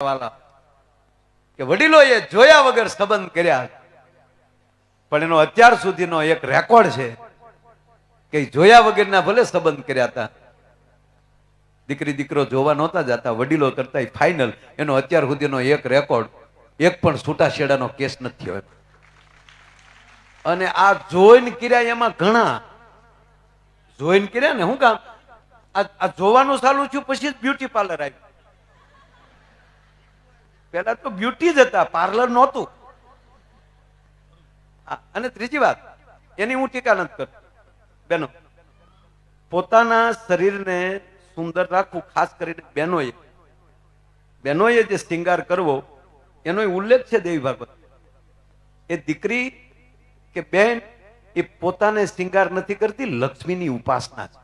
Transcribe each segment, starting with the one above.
વાલા કે વડીલોએ જોયા વગર સંબંધ કર્યા, પણ એનો અત્યાર સુધીનો એક રેકોર્ડ છે કે જોયા વગરના ભલે સંબંધ કર્યા હતા, દીકરી દીકરો જોવા નહોતા જતા, વડીલો કરતા ફાઇનલ. એનો અત્યાર સુધીનો એક રેકોર્ડ, એક પણ છૂટાછેડાનો કેસ નથી થયો. અને આ જોઈન કર્યા એમાં ઘણા જોઈન કર્યા ને, શું કામ આ જોવાનું ચાલુ થયું પછી જ બ્યુટી પાર્લર આવ્યું. પેલા તો બ્યુટી જ હતા, પાર્લર નહોતું. અને ત્રીજી વાત, એની હું ટીકા નથી કરતો બેનો, પોતાના શરીરને સુંદર રાખવું, ખાસ કરીને બહેનોએ જે શૃંગાર કરવો એનો ઉલ્લેખ છે દેવી ભાગવત. એ દીકરી કે બેન એ પોતાને શૃંગાર નથી કરતી, લક્ષ્મીની ઉપાસના છે.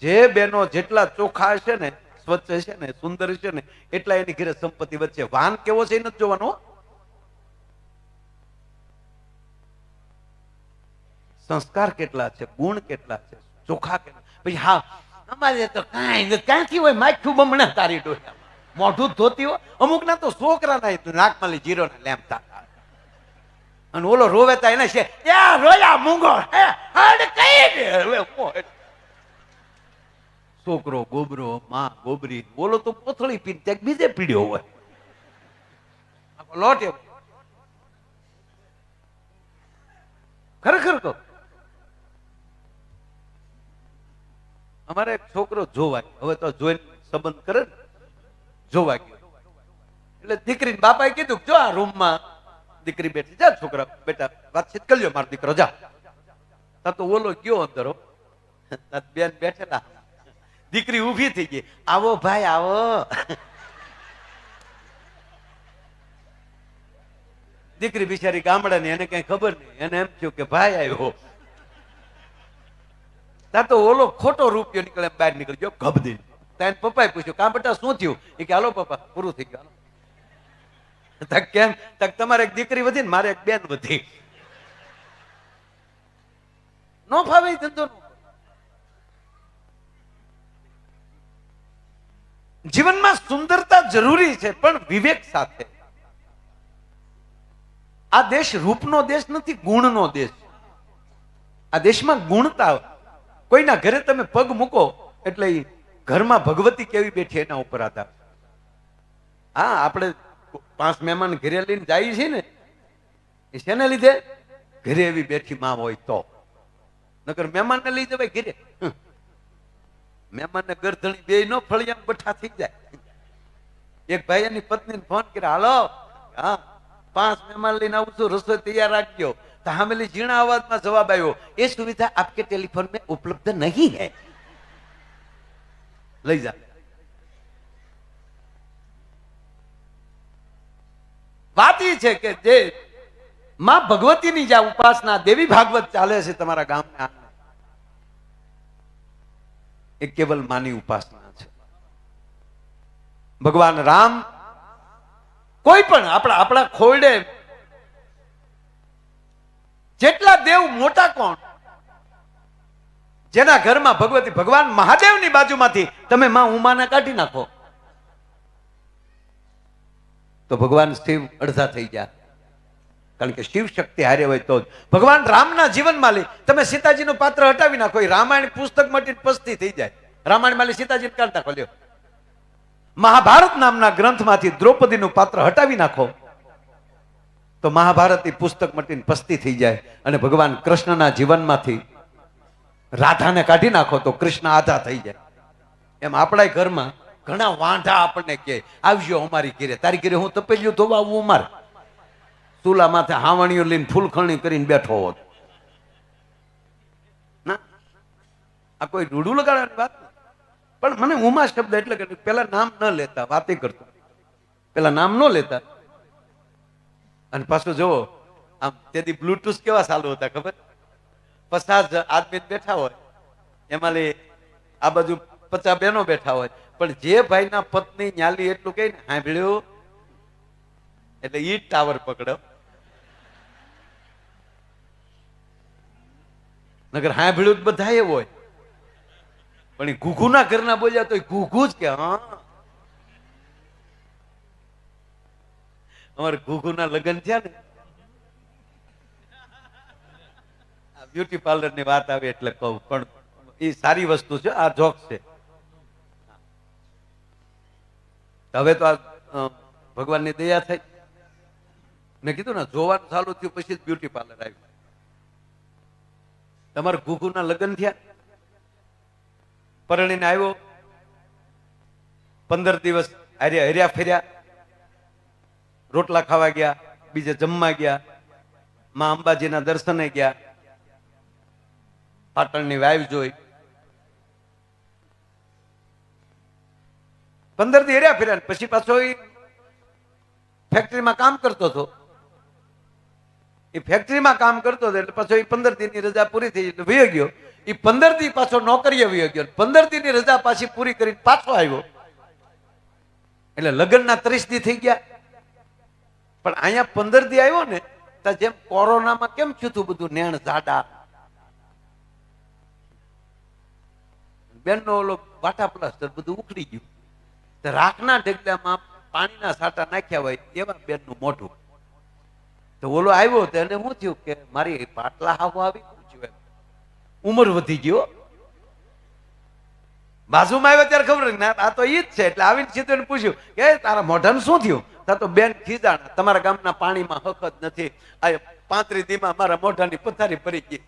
જે બહેનો જેટલા ચોખ્ખા હશે ને, સ્વચ્છ હશે ને, સુંદર હશે ને, એટલા એની ઘરે સંપત્તિ વધશે. વાહન કેવો છે એ નથી જોવાનો, સંસ્કાર કેટલા છે, ગુણ કેટલા છે, ચોખા કેટલા. પછી હા અમારે તો કાંઈ ક્યાંથી હોય, માખ્યું બમણા તારી ડોયા મોઢું ધોતી હોય. અમુક ના તો છોકરા ના નાકમાં જીરો ના લેમતા, અને ઓલો રોવેતા એને છે રોયા મૂંગો છોકરો ગોબરો, માં ગોબરી, બોલો તો પોથળી પી ત્યાં બીજે પીડ્યો હોય લોટ. ખરેખર કહો, અમારે એક છોકરો જોવા ગયો, હવે તો જોઈને સંબંધ કરે ને, જોવા ગયો એટલે દીકરી બાપાએ કીધું જો આ રૂમમાં દીકરી બેઠી, જા છોકરા બેટા વાતચીત કરજો, મારો દીકરો જા. તો ઓલો ગયો અંદર, બેન બેઠેલા, દીકરી ઊભી થઈ ગઈ, આવો ભાઈ આવો. દીકરી બિચારી ગામડાની, એને કઈ ખબર નહીં, એને એમ થયું કે ભાઈ આવ્યો. ત્યાં તો ઓલો ખોટો રૂપિયો નીકળે, બહાર નીકળી ગયો ગભદી. ત્યાં પપ્પાએ પૂછ્યું કા બેટા શું થયું? એ કે હાલો પપ્પા પૂરું થઈ ગયું. કેમ? તમારે એક દીકરી વધી ને મારે એક બેન વધી. નો ફાવે ધંધો. જીવનમાં સુંદરતા જરૂરી છે, પણ વિવેક સાથે. આ દેશ રૂપનો દેશ નથી, ગુણનો દેશ. આ દેશમાં ગુણતા, કોઈના ઘરે તમે પગ મૂકો એટલે ઘરમાં ભગવતી કેવી બેઠી એના ઉપર આધાર. હા, આપણે 5 મહેમાન ઘરે લઈને જાય છે ને, એ શેને લીધે? ઘરે એવી બેઠી માં હોય તો. નકર મહેમાન ને લઈ જવાય ઘરે, મહેમાન ને ગરધણી બે નો ફળિયા બઠા થઈ જાય. એક ભાઈ એની પત્નીને ફોન કર્યા, હાલો હા 5 મહેમાન લઈને આવું છું, રસોઈ તૈયાર રાખજો. તો હામેલી ઝીણા અવાજમાં જવાબ આવ્યો, એ સુવિધા આપકે ટેલિફોન में उपलब्ध नहीं है, લઈ જા. વાત એ છે કે જે માં ભગવતીની જે ઉપાસના, દેવી ભાગવત ચાલે છે તમારા ગામના, એ કેવલ માની ઉપાસના છે. ભગવાન રામ કોઈ પણ આપણા ખોરડે જેટલા દેવ મોટા કોણ, જેના ઘરમાં ભગવતી, ભગવાન મહાદેવની બાજુમાંથી તમે માં ઉમાને કાઢી નાખો તો ભગવાન શિવ અડધા થઈ ગયા. કારણ કે શિવ શક્તિ હારે હોય તો જ. ભગવાન રામના જીવનમાં લઈ તમે સીતાજીનું પાત્ર હટાવી નાખો, રામાયણ પુસ્તક માંથી પસ્તી થઈ જાય. રામાયણ માં સીતાજી કાઢી નાખો લ્યો. મહાભારત નામના ગ્રંથમાંથી દ્રૌપદીનું પાત્ર હટાવી નાખો તો મહાભારતી પુસ્તક મટીને પસ્તી થઈ જાય. અને ભગવાન કૃષ્ણના જીવનમાંથી રાધાને કાઢી નાખો તો કૃષ્ણ આધા થઈ જાય. એમ આપણા ઘરમાં ઘણા વાંઢા આપણને કહે આવજો અમારી ઘરે, તારી ઘરે હું તપેલિયું ધોવા આવું, અમારે ચૂલા માથે હાવણીઓ લઈને ફૂલખણી કરીને બેઠો હોત ના. આ કોઈ રૂડું લગાડવાની વાત. પણ મને ઉમા શબ્દ એટલે કે પેલા નામ ન લેતા, વાતે કરતો, પેલા નામ ન લેતા. અને પાછું જુઓ આમ તેથી બ્લુટૂથ કેવા ચાલુ હતા ખબર? 50 આદમી બેઠા હોય, એમાં આ બાજુ 50 બહેનો બેઠા હોય, પણ જે ભાઈના પત્ની ન્યાલી એટલું કઈ ને સાંભળ્યું એટલે ઈ ટાવર પકડ્યો. નગર સાંભળ્યું બધા એ હોય, પણ એ ઘૂઘુના ઘરના બોલ્યા તો ઘૂઘુ જ કે હા અમારે ઘુઘુના લગ્ન થયા ને, બ્યુટી પાર્લર ની વાત આવે એટલે કહું, પણ એ સારી વસ્તુ છે, આ જોક છે. હવે તો આ ભગવાનની દયા થઈ. મેં કીધું ને જોવાનું ચાલુ થયું પછી જ બ્યુટી પાર્લર આવ્યું. તમારે ઘુઘુના લગ્ન થયા, પરણીને આવ્યો, 15 દિવસ હર્યા ફેર્યા, રોટલા ખાવા ગયા, બીજે જમવા ગયા, માં અંબાજીના દર્શને ગયા, પાટણની વાઈફ જોઈ, 15 દી હર્યા ફેર્યા. પછી પાછો ફેક્ટરીમાં કામ કરતો હતો. એ ફેક્ટરીમાં કામ કરતો હતો એટલે પાછો 15 દીની રજા પૂરી થઈ એટલે વયો ગયો. એ 15 દી પાછો નોકરીએ વયો ગયો. 15 દીની રજા પાછી પૂરી કરીને પાછો આવ્યો એટલે લગ્નના 30 દી થઈ ગયા. પણ અહીંયા 15 દી આવ્યો ને તો જેમ કોરોનામાં કેમ થયું હતું બધું, નેણ જાડા, બેનનો ઓલો વાટા પ્લાસ્ટર બધું ઉખડી ગયું. રાખના ઢગલામાં પાણીના સાટા નાખ્યા હોય એવા બેનનું મોઢું. તો ઓલો આવ્યો તો એને શું થયું કે મારી પાટલા હાવો આવી ગયું, ઉંમર વધી ગયો. બાજુમાં આવ્યો ત્યારે ખબર ના આ તો ઈ જ છે એટલે આવીને સીધું એને પૂછ્યું કે તારા મોઢાનું શું થયું? તો બેન ખીજાણ, તમારા ગામના પાણીમાં હક જ નથી, આ 35 દીમાં મારા મોઢાની પથારી ભરી ગઈ.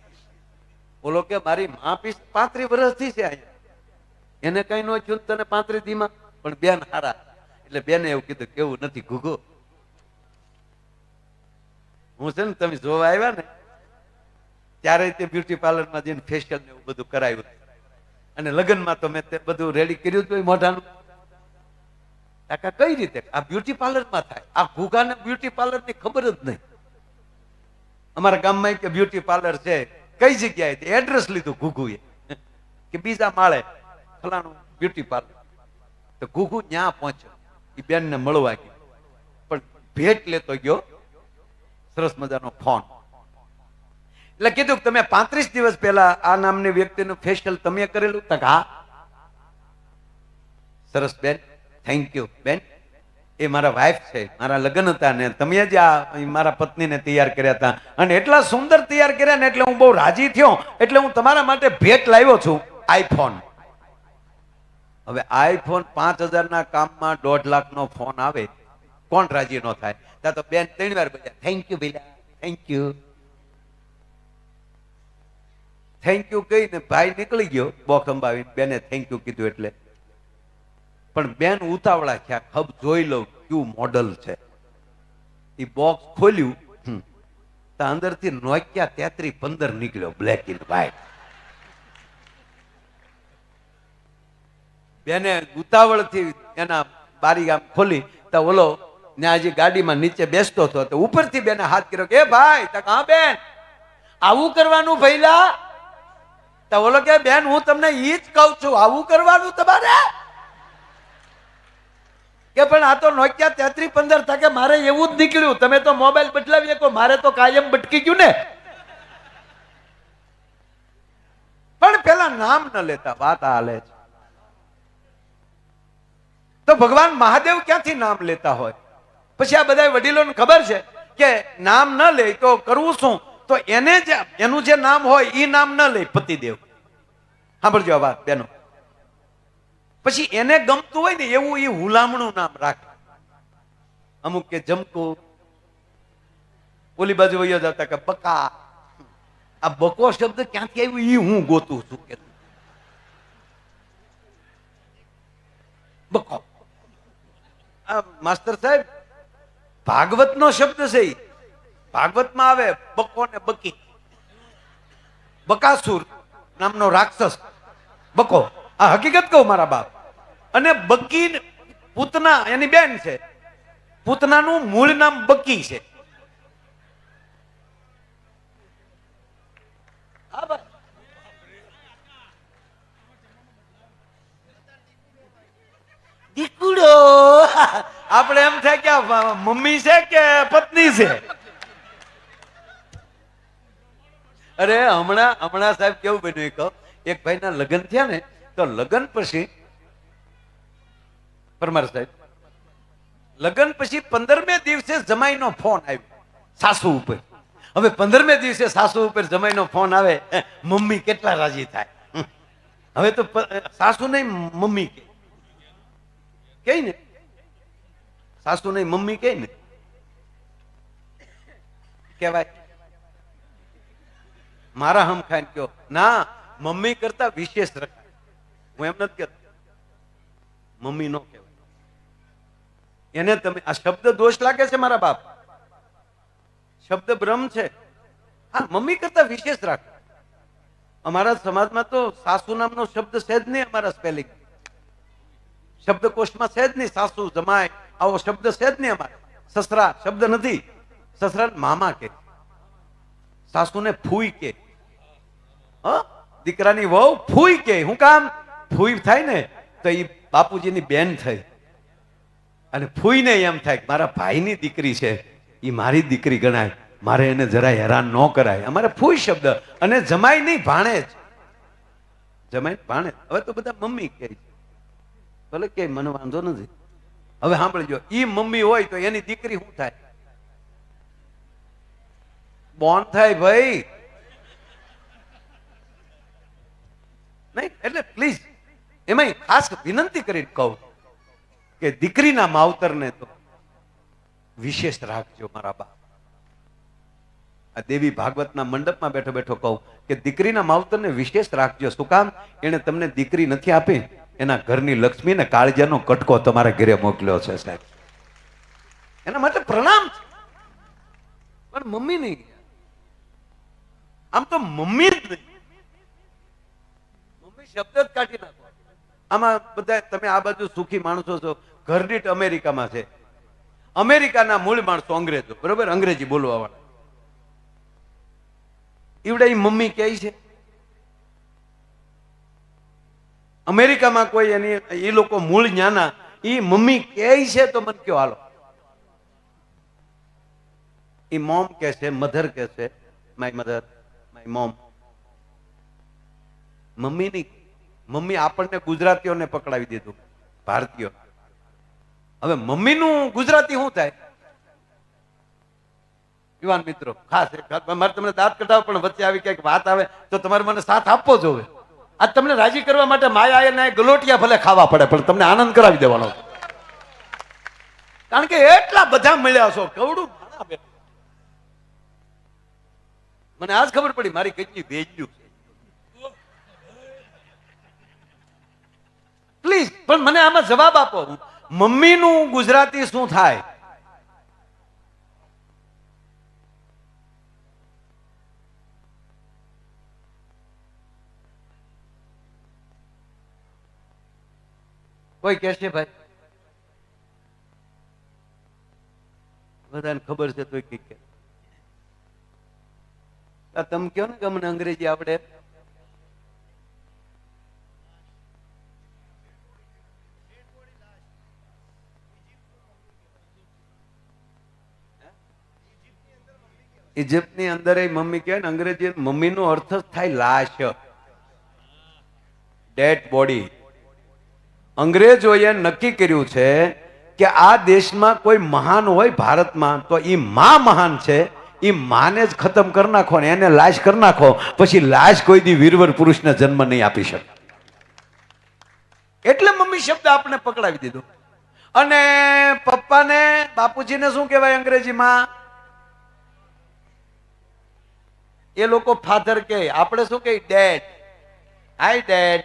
બોલો કે મારી માં 35 વર્ષથી છે અહીંયા, એને કઈ ન થયું તને 35 દીમાં, પણ બેન હારા. એટલે બેને એવું કીધું કેવું નથી ઘુઘો, હું છે ને તમે જોવા આવ્યા ને ત્યારે તે બ્યુટી પાર્લરમાં જઈને ફેશિયલ ને એવું બધું કરાવ્યું, અને લગ્નમાં તો મેં તે બધું રેડી કર્યું હતું મોઢાનું. કાકા કઈ રીતે આ બ્યુટી પાર્લરમાં થાય? આ ઘુઘાને બ્યુટી પાર્લર ની ખબર જ નહીં. અમારા ગામમાં કે બ્યુટી પાર્લર છે, કઈ જગ્યાએ? એડ્રેસ લીધું ઘુઘુએ કે બીજા માળે ફલાણું બ્યુટી પાર્લર. તો ઘુઘુ ત્યાં પહોંચ્યો, એ બેન ને મળવા ગયો, પણ ભેટ લેતો ગયો સરસ મજાનો ફોન. એટલે કીધું કે તમે 35 દિવસ પહેલા આ નામની વ્યક્તિનું ફેશિયલ તમે કરેલું? તક હા. સરસ બેન, થેન્ક યુ બેન, એ મારા વાઈફ છે, મારા લગ્ન હતા ને તમે જ આ મારા પત્નીને તૈયાર કર્યા હતા, અને એટલા સુંદર તૈયાર કર્યા ને એટલે હું બહુ રાજી થયો, એટલે હું તમારા માટે ભેટ લાવ્યો છું, આઈફોન. હવે આઈફોન 5000 ના કામમાં 1.5 લાખનો ફોન આવે, કોણ રાજી ન થાય? ત્યાં તો બેન 3 વાર બોલ્યા થેન્ક યુ ભીલા, થેન્ક યુ, થેન્ક યુ કહીને ભાઈ નીકળી ગયો બોક્સ અંબાવીને. બેને થેન્ક યુ કીધું એટલે, પણ બેન ઉતાવળા થયા, ખબ જોઈ લઉં કયું મોડલ છે. એ બોક્સ ખોલ્યું તો અંદરથી નોકિયા 3315 નીકળ્યો, બ્લેક એન્ડ વ્હાઈટ. બેને ઉતાવળથી એના બારી આમ ખોલી તો ઓલો ત્યાં હજી ગાડીમાં નીચે બેસતો હતો તો ઉપરથી બેને હાથ કર્યો કે ભાઈ તો હા બેન આવું કરવાનું ભઈલા? તો ઓલો કે બેન હું તમને ઈ જ કહું છું, આવું કરવાનું તમારે? કે પણ આ તો નોકિયા 3315 था કે મારે એવું જ નીકળ્યું, તમે તો મોબાઈલ બદલાવી શકો, મારે તો કાયમ ભટકી ગયું ને. પણ પેલા નામ ન લેતા વાત હાલે છે. તો ભગવાન મહાદેવ ક્યાંથી નામ લેતા હોય? પછી આ બધા વડીલોને ખબર છે કે નામ ન લે તો કરવું શું? તો એને જે એનું જે નામ હોય એ નામ ન લે, પતિદેવ. સાંભળજો આ વાત બેનો. પછી એને ગમતું હોય ને એવું એ હુલામણું નામ રાખે. અમુક કે જમકુ, ઓલી બાજુ વયો જતા કે બકા. આ બકો શબ્દ ક્યાંથી આવ્યું એ હું ગોતું છું કે બકો. આ માસ્ટર સાહેબ ભાગવત નો શબ્દ છે, ભાગવતમાં આવે બકો ને બકી. બકાસુર નામનો રાક્ષસ બકો, આ હકીકત કહું મારા બાપ. અને બકી પૂતના એની બેન છે, પૂતનાનું મૂળ નામ બકી છે. દીકુડો આપણે એમ થાય કે મમ્મી છે કે પત્ની છે. અરે હમણાં સાહેબ કેવું બન્યું કહો, એક ભાઈના લગ્ન થયા ને તો લગ્ન પછી પરમાર સાહેબ લગ્ન પછી 15મે દિવસે જમાઈનો ફોન આવ્યો સાસુ ઉપર. હવે 15મે દિવસે સાસુ ઉપર જમાઈનો ફોન આવે, મમ્મી કેટલા રાજી થાય. હવે તો સાસુ નહીં મમ્મી કે ને, સાસુ નહીં મમ્મી કે ને કહેવાય. મારા હમ ખાઈને કયો ના, મમ્મી કરતા વિશેષ રખાય. હું એમ નથી કહેતો મમ્મી નો કહેવાય. એને તમે આ શબ્દ દોષ લાગે છે મારા બાપ, શબ્દ બ્રહ્મ છે. હા, મમ્મી કરતા વિશેષ રાખો. અમારા સમાજમાં તો સાસુ નામનો શબ્દ છે જ નહીં. અમારા સ્પેલિંગ શબ્દકોશમાં છે જ નહીં. સાસુ જમાય આવો શબ્દ છે જ નહીં. અમારે સસરા શબ્દ નથી. સસરા મામા કે, સાસુને ફૂઈ કે. દીકરાની વહુ ફૂઈ કે. હું કામ? ફૂઈ થાય ને તો એ બાપુજીની બેન થઈ, અને ફૂઈને એમ થાય કે મારા ભાઈની દીકરી છે, એ મારી દીકરી ગણાય, મારે એને જરા હેરાન ન કરાય. અમારે ફૂઈ શબ્દ. અને જમાઈ નહીં, ભાણેજ. જમાઈ ભાણેજ. હવે તો બધા મમ્મી કહે છે. ભલે કે મને વાંધો નથી. હવે સાંભળજો, ઈ મમ્મી હોય તો એની દીકરી શું થાય? બોન થાય ભાઈ. નહીં એટલે પ્લીઝ એમાં ખાસ વિનંતી કરીને કહું કે દીકરીના માવતરને તો વિશેષ રાખજો મારા બાપ. આ દેવી ભાગવતના મંડપમાં બેઠો બેઠો કહું કે દીકરીના માવતરને વિશેષ રાખજો. શું કામ? એને તમને દીકરી નથી આપી, એના ઘરની લક્ષ્મી ને કાળજાનો કટકો તમારા ઘરે મોકલ્યો છે સાહેબ. એના માટે પ્રણામ છે, પણ મમ્મી નહીં. આમ તો મમ્મી જ નહીં, મમ્મી શબ્દ જ કાઢી નાખો. આમાં બધા તમે આ બાજુ સુખી માણસો છો, ઘરદીઠ અમેરિકામાં છે. અમેરિકાના મૂળ માણસો અંગ્રેજો, બરોબર, અંગ્રેજી બોલવા વાળા. ઈવડે ઈ મમ્મી કહે છે. અમેરિકામાં કોઈ એની એ લોકો મૂળ ન્યાના ઈ મમ્મી કહે છે તો મને કયો હાલો. ઈ મોમ કે છે, મધર કે છે, my mother, my mom. Mummy નહીં. મમ્મી આપણને ગુજરાતીઓને પકડાવી દીધું, ભારતીયો. હવે મમ્મીનું ગુજરાતી શું થાય? યુવાન મિત્રો ખાસ મારે તમને દાંત કઢાવ, પણ વચ્ચે આવી કઈક વાત આવે તો તમારે મને સાથ આપવો જોવે. આજ તમને રાજી કરવા માટે માયા એને ગલોટિયા ભલે ખાવા પડે, પણ તમને આનંદ કરાવી દેવાનો. કારણ કે એટલા બધા મળ્યા છો. કવડું મને આજ ખબર પડી મારી કેટલી વેચ્યું છે. પ્લીઝ પણ મને આમાં જવાબ આપો, મમ્મીનું ગુજરાતી શું થાય? કોઈ કહેશે ભાઈ? બધાને ખબર છે તો કઈક તમે કહો ને કે અમને અંગ્રેજી આવડે. ઇજિપ્તની અંદર એ મમ્મી કહે ને, અંગ્રેજી મમ્મીનો અર્થ જ થાય લાશ, ડેડ બોડી. અંગ્રેજોએ નક્કી કર્યું છે કે આ દેશમાં કોઈ મહાન હોય ભારતમાં તો એ માં મહાન છે. એ માને જ ખતમ કરી નાખો ને એને લાશ કરી નાખો, પછી લાશ કોઈ દી વીરવર પુરુષને જન્મ નહીં આપી શકે. એટલે મમ્મી શબ્દ આપણે પકડાવી દીધો. અને પપ્પાને બાપુજીને શું કહેવાય અંગ્રેજીમાં? એ લોકો ફાધર કે, આપણે શું કહે? ડેડ. હાય ડેડ.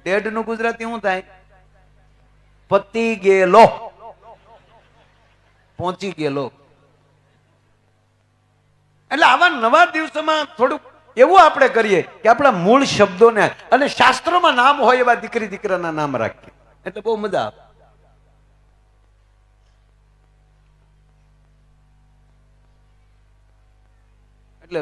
ડેડ નું ગુજરાતી શું થાય? પતી ગયેલો, પહોંચી ગયેલો. એટલે આવા નવા દિવસોમાં થોડુંક એવું આપણે કરીએ કે આપણા મૂળ શબ્દોને, અને શાસ્ત્રોમાં નામ હોય એવા દીકરી દીકરાના નામ રાખીએ, એટલે બહુ મજા આવે. એટલે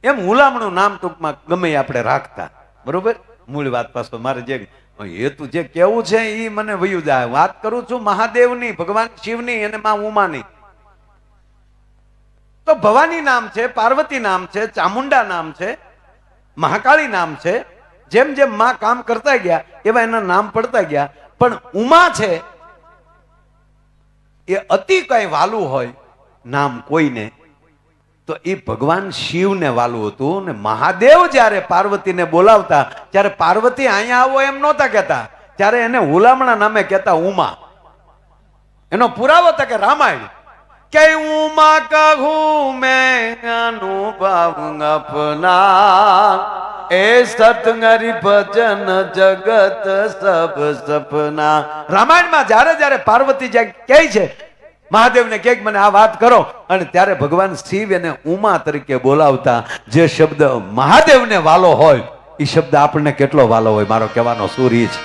એમ હુલામણું નામ ટૂંકમાં ગમે આપણે રાખતા, બરોબર. મૂળ વાત પાછો મારે જે હેતુ જે કેવું છે એ મને વયું જાય. વાત કરું છું મહાદેવની, ભગવાન શિવની અને માં ઉમાની. તો ભવાની નામ છે, પાર્વતી નામ છે, ચામુંડા નામ છે, મહાકાળી નામ છે. જેમ જેમ માં કામ કરતા ગયા એવા એના નામ પડતા ગયા. પણ ઉમા છે એ અતિ કઈ વાલું હોય નામ કોઈને તો એ ભગવાન શિવને વાલું હતું. ને મહાદેવ જ્યારે પાર્વતીને બોલાવતા ત્યારે પાર્વતી અહીંયા આવો એમ નહોતા કહેતા, ત્યારે એને હુલામણા નામે કહેતા ઉમા. એનો પુરાવો હતો કે રામાયણ કે ઉમા કહું મેં અનુભવ અપના એ સતંગરી ભજન જગત સબ સપના. રામાયણમાં જ્યારે જ્યારે પાર્વતી જ્યાં કહે છે મહાદેવને કે મને આ વાત કરો, અને ત્યારે ભગવાન શિવ એને ઉમા તરીકે બોલાવતા. જે શબ્દ મહાદેવને વાલો હોય એ શબ્દ આપણને કેટલો વાલો હોય, મારો કહેવાનો સૂર છે.